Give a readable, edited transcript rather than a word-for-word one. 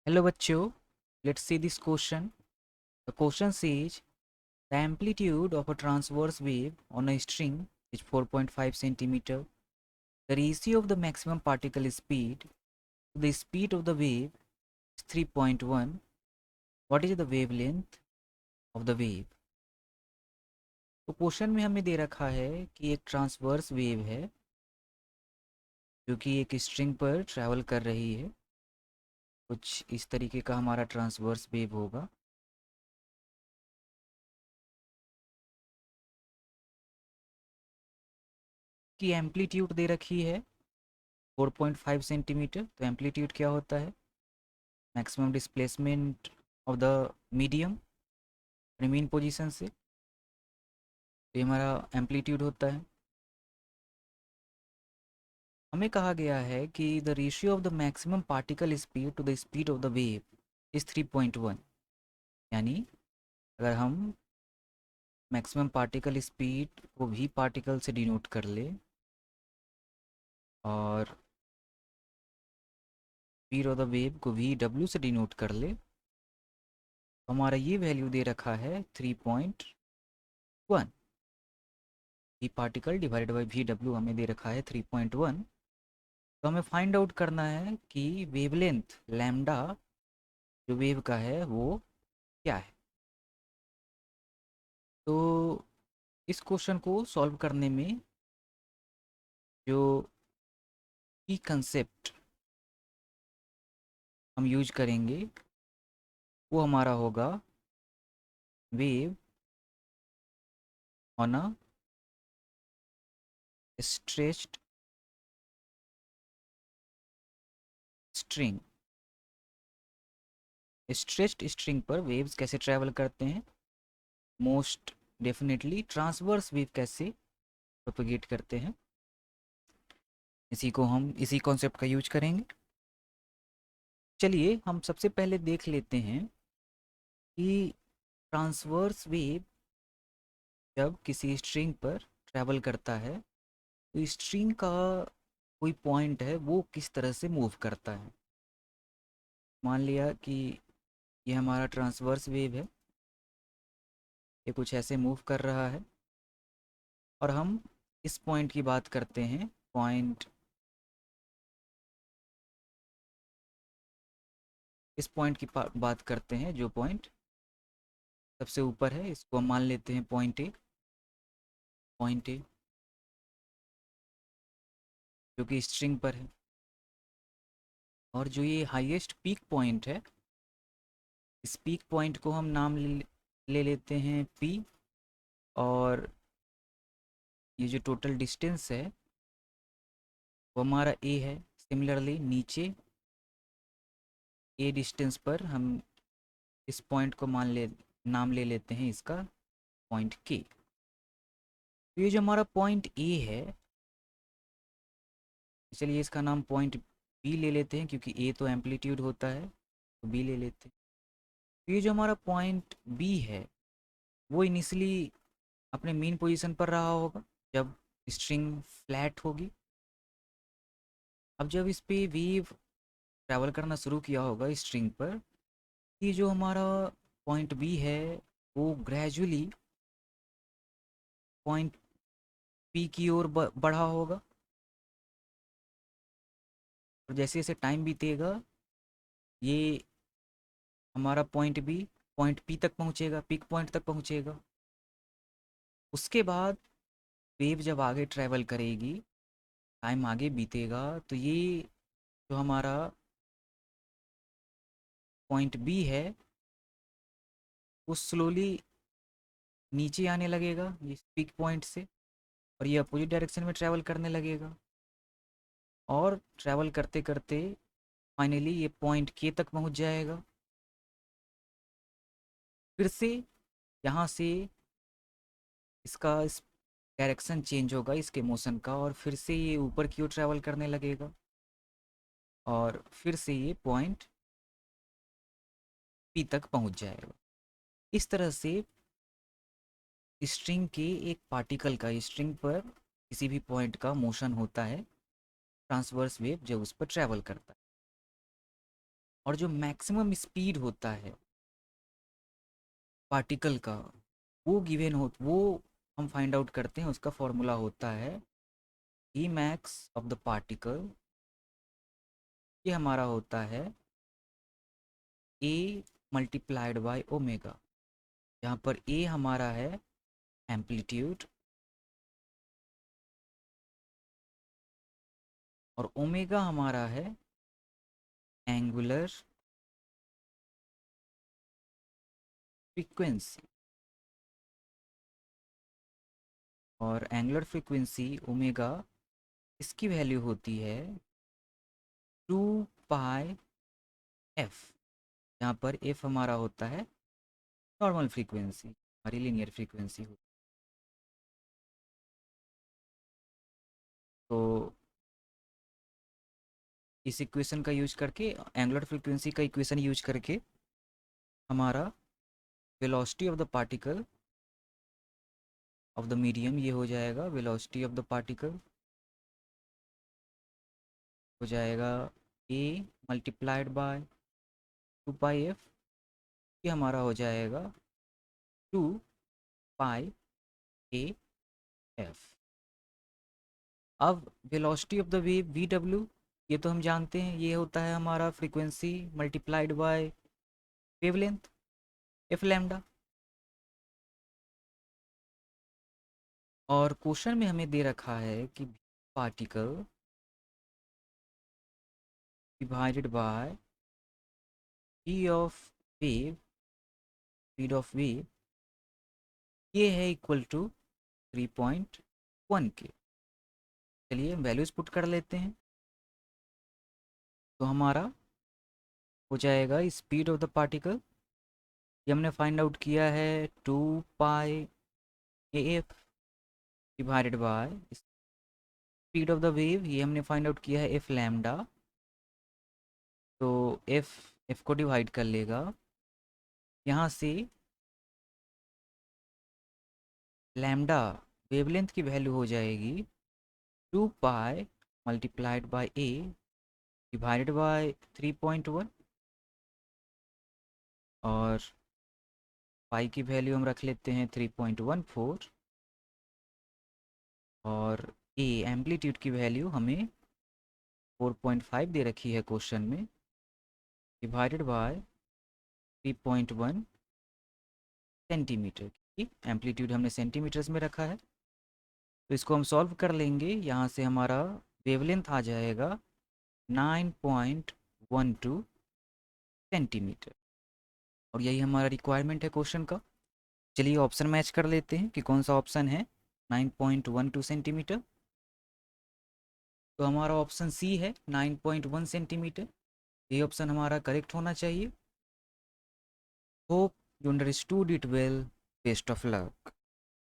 Hello bachcho, let's see this question. The question says the amplitude of a transverse wave on a string is 4.5 centimeter. The ratio of the maximum particle speed to the speed of the wave is 3.1. What is the wavelength of the wave? तो question में हमें दे रखा है कि एक transverse wave है जो कि एक स्ट्रिंग पर ट्रैवल कर रही है। कुछ इस तरीके का हमारा ट्रांसवर्स वेव होगा। की एम्पलीट्यूड दे रखी है 4.5 सेंटीमीटर। तो एम्पलीट्यूड क्या होता है? Maximum displacement of the medium mean position से। तो ये हमारा एम्पलीट्यूड होता है। हमें कहा गया है कि the ratio of the maximum particle speed to the speed of the wave is 3.1। यानी अगर हम मैक्सिमम पार्टिकल स्पीड को भी पार्टिकल से डिनोट कर ले और स्पीड ऑफ द वेव को भी डब्ल्यू से डिनोट कर ले, तो हमारा ये वैल्यू दे रखा है 3.1। V particle divided by V W हमें दे रखा है 3.1। तो हमें फाइंड आउट करना है कि वेवलेंथ लैम्डा जो वेव का है वो क्या है। तो इस क्वेश्चन को सॉल्व करने में जो की कंसेप्ट हम यूज करेंगे वो हमारा होगा wave on a stretched string. Stretched string पर वेव्स कैसे ट्रैवल करते हैं, मोस्ट डेफिनेटली ट्रांसवर्स वेव कैसे प्रोपेगेट करते हैं, इसी को हम इसी कॉन्सेप्ट का यूज करेंगे। चलिए हम सबसे पहले देख लेते हैं कि ट्रांसवर्स वेव जब किसी स्ट्रिंग पर ट्रैवल करता है तो स्ट्रिंग का कोई पॉइंट है वो किस तरह से मूव करता है। मान लिया कि ये हमारा ट्रांसवर्स वेव है, ये कुछ ऐसे मूव कर रहा है और हम इस पॉइंट की बात करते हैं। पॉइंट इस पॉइंट की बात करते हैं जो पॉइंट सबसे ऊपर है, इसको हम मान लेते हैं पॉइंट ए। पॉइंट ए जो कि स्ट्रिंग पर है, और जो ये हाईएस्ट पीक पॉइंट है, इस पीक पॉइंट को हम नाम ले लेते हैं पी। और ये जो टोटल डिस्टेंस है वो हमारा ए है। सिमिलरली नीचे ए डिस्टेंस पर हम इस पॉइंट को नाम ले लेते हैं इसका पॉइंट के। तो ये जो हमारा पॉइंट ए है, चलिए इसका नाम पॉइंट बी ले लेते हैं क्योंकि ए तो एम्पलीट्यूड होता है, तो बी ले लेते हैं। तो ये जो हमारा पॉइंट बी है वो इनिशियली अपने मेन पोजीशन पर रहा होगा जब स्ट्रिंग फ्लैट होगी। अब जब इस पे वेव ट्रैवल करना शुरू किया होगा स्ट्रिंग पर, ये जो हमारा पॉइंट बी है वो ग्रेजुअली पॉइंट पी की ओर बढ़ा होगा। और जैसे जैसे टाइम बीतेगा ये हमारा पॉइंट पी तक पहुंचेगा, पीक पॉइंट तक पहुंचेगा। उसके बाद वेव जब आगे ट्रैवल करेगी, टाइम आगे बीतेगा, तो ये जो हमारा पॉइंट बी है वो स्लोली नीचे आने लगेगा ये पीक पॉइंट से, और ये अपोजिट डायरेक्शन में ट्रैवल करने लगेगा। और ट्रैवल करते करते फाइनली ये पॉइंट के तक पहुंच जाएगा। फिर से यहाँ से इसका डायरेक्शन चेंज होगा इसके मोशन का, और फिर से ये ऊपर की ओर ट्रैवल करने लगेगा और फिर से ये पॉइंट पी तक पहुंच जाएगा। इस तरह से स्ट्रिंग के एक पार्टिकल का स्ट्रिंग पर किसी भी पॉइंट का मोशन होता है ट्रांसवर्स वेव जब उस पर ट्रैवल करता है। और जो मैक्सिमम स्पीड होता है पार्टिकल का, वो गिवन हो, वो हम फाइंड आउट करते हैं। उसका फॉर्मूला होता है E max of the particle, ये हमारा होता है ए मल्टीप्लाइड बाय ओमेगा, जहाँ पर ए हमारा है एम्पलीट्यूड और ओमेगा हमारा है एंगुलर फ्रीक्वेंसी। और एंगुलर फ्रीक्वेंसी ओमेगा, इसकी वैल्यू होती है 2 पाई एफ, जहाँ पर एफ हमारा होता है नॉर्मल फ्रीक्वेंसी, हमारी लीनियर फ्रीक्वेंसी होती है। तो इस इक्वेशन का यूज करके, एंगुलर फ्रीक्वेंसी का इक्वेशन यूज करके, हमारा velocity of the particle of the medium, ये हो जाएगा वेलोसिटी ऑफ द पार्टिकल हो जाएगा ए मल्टीप्लाइड बाय 2 पाई एफ, ये हमारा हो जाएगा 2 पाई ए एफ। अब velocity of the wave V W, ये तो हम जानते हैं, ये होता है हमारा frequency multiplied by wavelength F lambda. और क्वेश्चन में हमें दे रखा है कि particle divided by speed of wave, speed of wave, ये है इक्वल टू 3.1 के। चलिए वैल्यूज पुट कर लेते हैं। तो हमारा हो जाएगा स्पीड ऑफ द पार्टिकल, ये हमने फाइंड आउट किया है 2 pi a F divided by speed of the wave, ये हमने फाइंड आउट किया है एफ लैम्डा। तो एफ को डिवाइड कर लेगा, यहाँ से लैम्डा वेवलेंथ की वैल्यू हो जाएगी 2 pi multiplied by A divided by 3.1, और पाई की वैल्यू हम रख लेते हैं 3.14, और ए एम्पलीट्यूड की वैल्यू हमें 4.5 दे रखी है क्वेश्चन में, डिवाइडेड बाय 3.1 सेंटीमीटर की, एम्पलीट्यूड हमने सेंटीमीटर्स में रखा है। तो इसको हम सॉल्व कर लेंगे, यहाँ से हमारा वेवलेंथ आ जाएगा 9.12 सेंटीमीटर, और यही हमारा रिक्वायरमेंट है क्वेश्चन का। चलिए ऑप्शन मैच कर लेते हैं कि कौन सा ऑप्शन है 9.12 सेंटीमीटर। तो हमारा ऑप्शन सी है 9.1 सेंटीमीटर, ये ऑप्शन हमारा करेक्ट होना चाहिए। Hope you understood it well, best of luck.